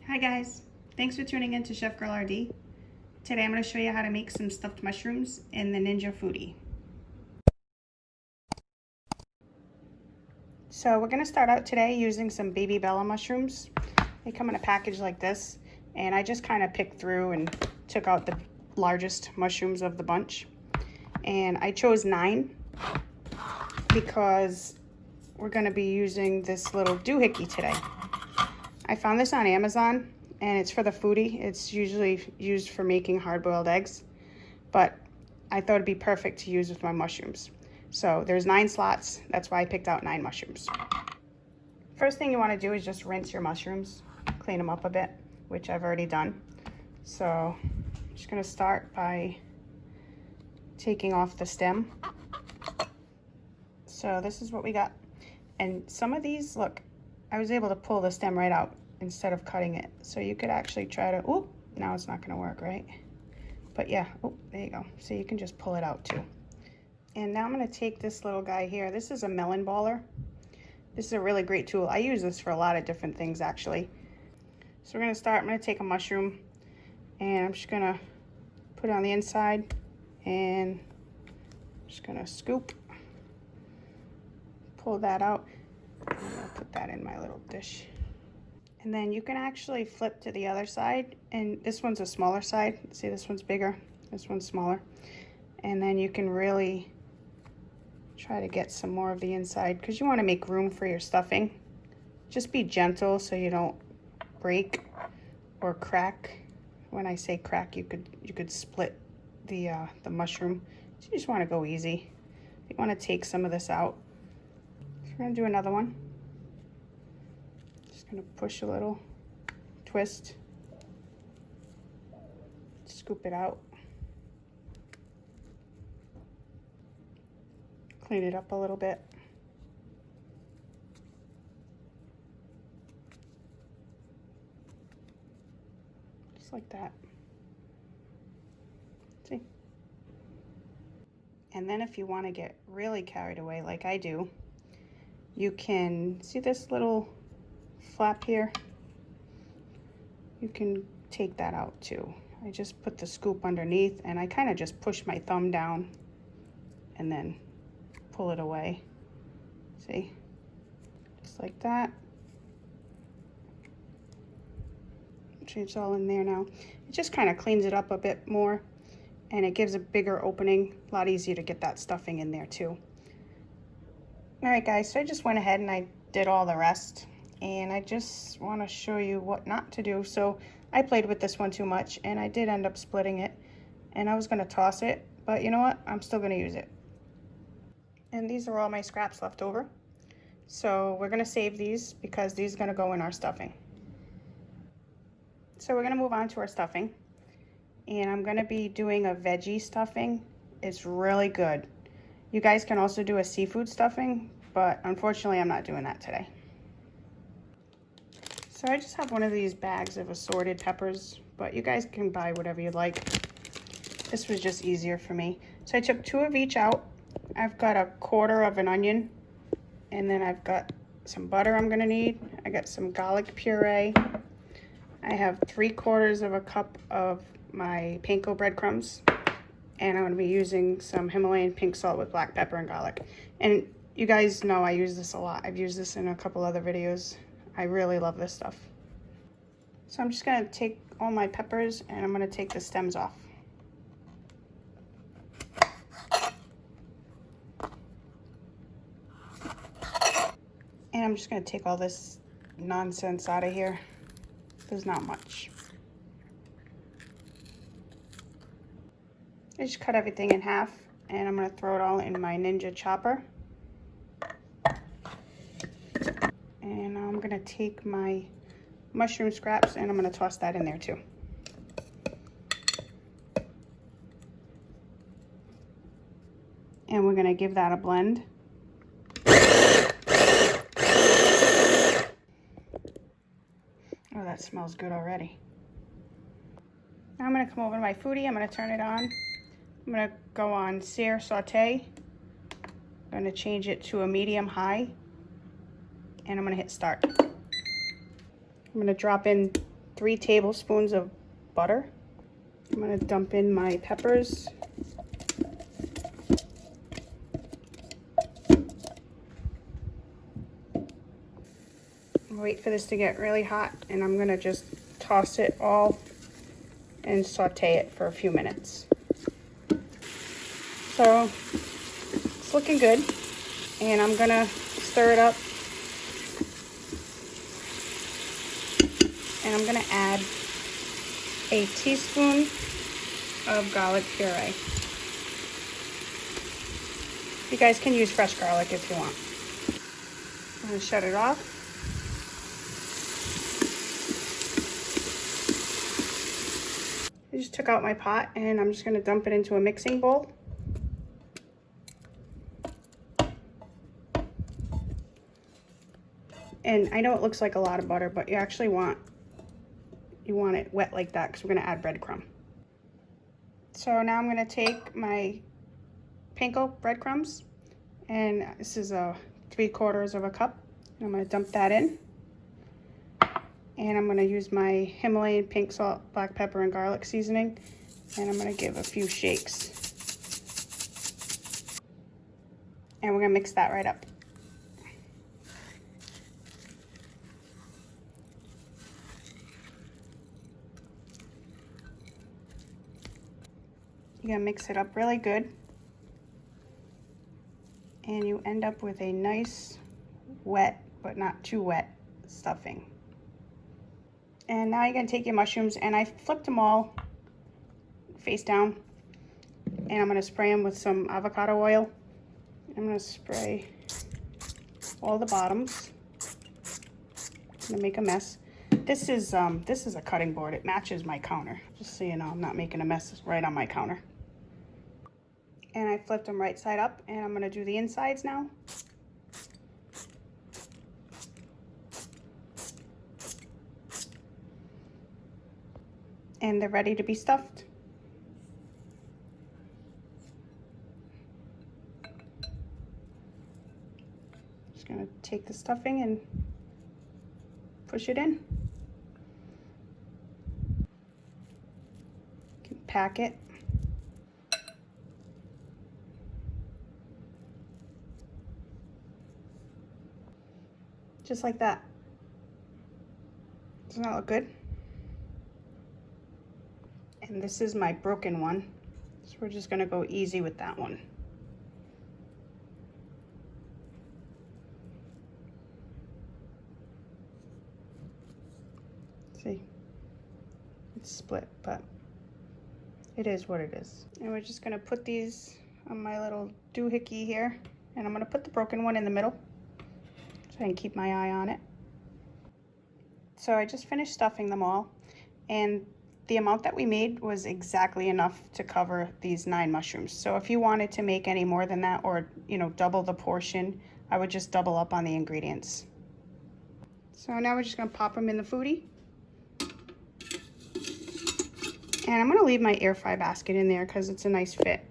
Hi guys, thanks for tuning in to Chef Girl RD. Today I'm going to show you how to make some stuffed mushrooms in the Ninja Foodi. So we're going to start out today using some Baby Bella mushrooms. They come in a package like this, and I just kind of picked through and took out the largest mushrooms of the bunch. And I chose 9 because we're going to be using this little doohickey today. I found this on Amazon, and it's for the Foodi. It's usually used for making hard-boiled eggs, but I thought it'd be perfect to use with my mushrooms. So there's 9 slots. That's why I picked out 9 mushrooms. First thing you want to do is just rinse your mushrooms, clean them up a bit, which I've already done. So I'm just going to start by taking off the stem. So this is what we got. And some of these, look, I was able to pull the stem right out instead of cutting it. So you could actually try to, oop, now it's not gonna work, right? But yeah, oh, there you go. So you can just pull it out too. And now I'm gonna take this little guy here. This is a Melon Baller. This is a really great tool. I use this for a lot of different things actually. So we're gonna start, I'm gonna take a mushroom and I'm just gonna put it on the inside and I'm just gonna scoop, pull that out. I'm gonna put that in my little dish. And then you can actually flip to the other side, and this one's a smaller side. See, this one's bigger, this one's smaller. And then you can really try to get some more of the inside because you want to make room for your stuffing. Just be gentle so you don't break or crack. When I say crack, you could split the mushroom. So you just want to go easy. You want to take some of this out. So we're gonna do another one. Gonna push a little, twist, scoop it out, clean it up a little bit. Just like that. See? And then if you want to get really carried away like I do, you can see this little flap here. You can take that out too. I just put the scoop underneath and I kind of just push my thumb down and then pull it away. See? Just like that. It's all in there now. It just kind of cleans it up a bit more and it gives a bigger opening. A lot easier to get that stuffing in there too. All right guys, so I just went ahead and I did all the rest. And I just want to show you what not to do. So I played with this one too much and I did end up splitting it, and I was going to toss it, but you know what, I'm still going to use it. And these are all my scraps left over, so we're going to save these because these are going to go in our stuffing. So we're going to move on to our stuffing, and I'm going to be doing a veggie stuffing. It's really good. You guys can also do a seafood stuffing, but unfortunately I'm not doing that today. So I just have one of these bags of assorted peppers, but you guys can buy whatever you like. This was just easier for me. So I took 2 of each out. I've got a 1/4 of an onion, and then I've got some butter I'm gonna need. I got some garlic puree. I have 3/4 of a cup of my panko breadcrumbs, and I'm gonna be using some Himalayan pink salt with black pepper and garlic. And you guys know I use this a lot. I've used this in a couple other videos. I really love this stuff. So I'm just gonna take all my peppers and I'm gonna take the stems off. And I'm just gonna take all this nonsense out of here. There's not much. I just cut everything in half and I'm gonna throw it all in my Ninja chopper. And I'm gonna take my mushroom scraps and I'm gonna toss that in there too. And we're gonna give that a blend. Oh, that smells good already. Now I'm gonna come over to my Foodi, I'm gonna turn it on. I'm gonna go on sear saute. I'm gonna change it to a medium high. And I'm gonna hit start. I'm gonna drop in 3 tablespoons of butter. I'm gonna dump in my peppers. Wait for this to get really hot, and I'm gonna just toss it all and saute it for a few minutes. So it's looking good, and I'm gonna stir it up, and I'm gonna add a teaspoon of garlic puree. You guys can use fresh garlic if you want. I'm gonna shut it off. I just took out my pot, and I'm just gonna dump it into a mixing bowl. And I know it looks like a lot of butter, but you actually want it wet like that, because we're gonna add breadcrumb. So now I'm gonna take my panko breadcrumbs, and this is a 3/4 of a cup. I'm gonna dump that in. And I'm gonna use my Himalayan pink salt, black pepper, and garlic seasoning, and I'm gonna give a few shakes. And we're gonna mix that right up. You're gonna mix it up really good, and you end up with a nice wet, but not too wet, stuffing. And now you're gonna take your mushrooms, and I flipped them all face down, and I'm gonna spray them with some avocado oil. I'm gonna spray all the bottoms. I'm gonna make a mess. This is a cutting board. It matches my counter, just so you know. I'm not making a mess right on my counter. And I flipped them right side up, and I'm gonna do the insides now. And they're ready to be stuffed. Just gonna take the stuffing and push it in. You can pack it. Just like that. Doesn't that look good? And this is my broken one, so we're just gonna go easy with that one. See, it's split, but it is what it is. And we're just gonna put these on my little doohickey here, and I'm gonna put the broken one in the middle so I can keep my eye on it. So I just finished stuffing them all, and the amount that we made was exactly enough to cover these 9 mushrooms. So if you wanted to make any more than that, or double the portion, I would just double up on the ingredients. So now we're just gonna pop them in the Foodi. And I'm gonna leave my air fry basket in there because it's a nice fit.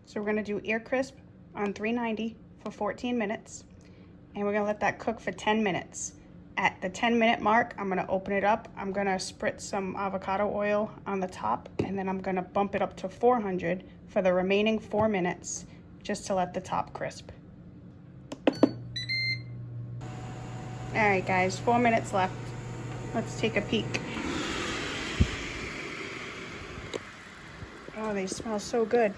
So we're gonna do air crisp on 390 for 14 minutes. And we're gonna let that cook for 10 minutes. At the 10-minute mark, I'm gonna open it up. I'm gonna spritz some avocado oil on the top, and then I'm gonna bump it up to 400 for the remaining 4 minutes, just to let the top crisp. All right, guys, 4 minutes left. Let's take a peek. Oh, they smell so good.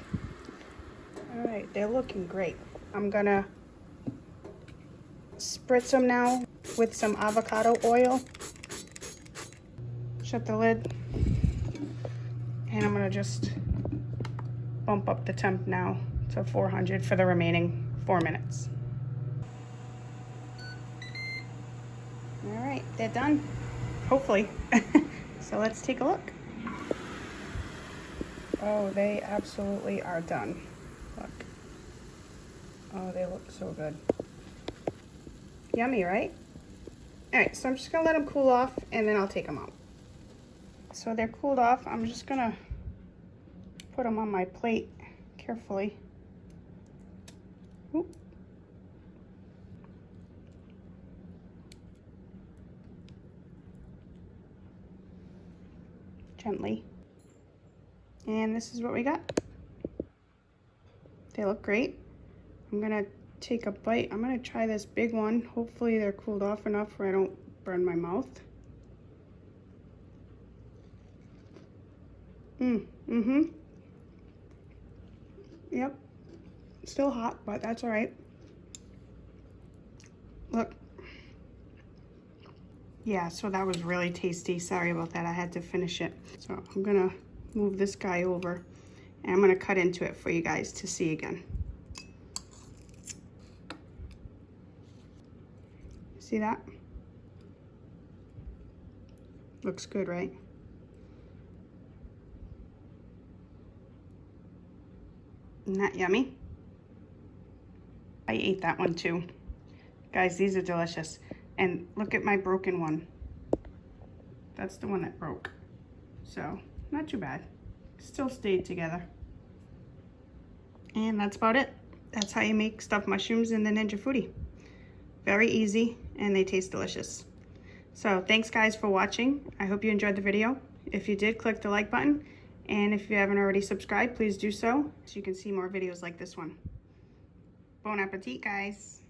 All right, they're looking great. I'm gonna spritz them now with some avocado oil. Shut the lid. And I'm gonna just bump up the temp now to 400 for the remaining 4 minutes. All right, they're done, hopefully. So let's take a look. Oh, they absolutely are done. Look. Oh, they look so good. Yummy, right? All right, so I'm just gonna let them cool off, and then I'll take them out. So they're cooled off. I'm just gonna put them on my plate carefully. Oop. gently. And this is what we got. They look great. I'm gonna take a bite. I'm gonna try this big one. Hopefully they're cooled off enough where I don't burn my mouth. Yep. Still hot, but that's all right. Look. Yeah, so that was really tasty. Sorry about that. I had to finish it. So I'm gonna move this guy over and I'm gonna cut into it for you guys to see again. See that? Looks good, right? Isn't that yummy? I ate that one too. Guys, these are delicious. And look at my broken one. That's the one that broke. So, not too bad. Still stayed together. And that's about it. That's how you make stuffed mushrooms in the Ninja Foodi. Very easy, and they taste delicious. So, thanks guys for watching. I hope you enjoyed the video. If you did, click the like button. And if you haven't already subscribed, please do so you can see more videos like this one. Bon appetit, guys.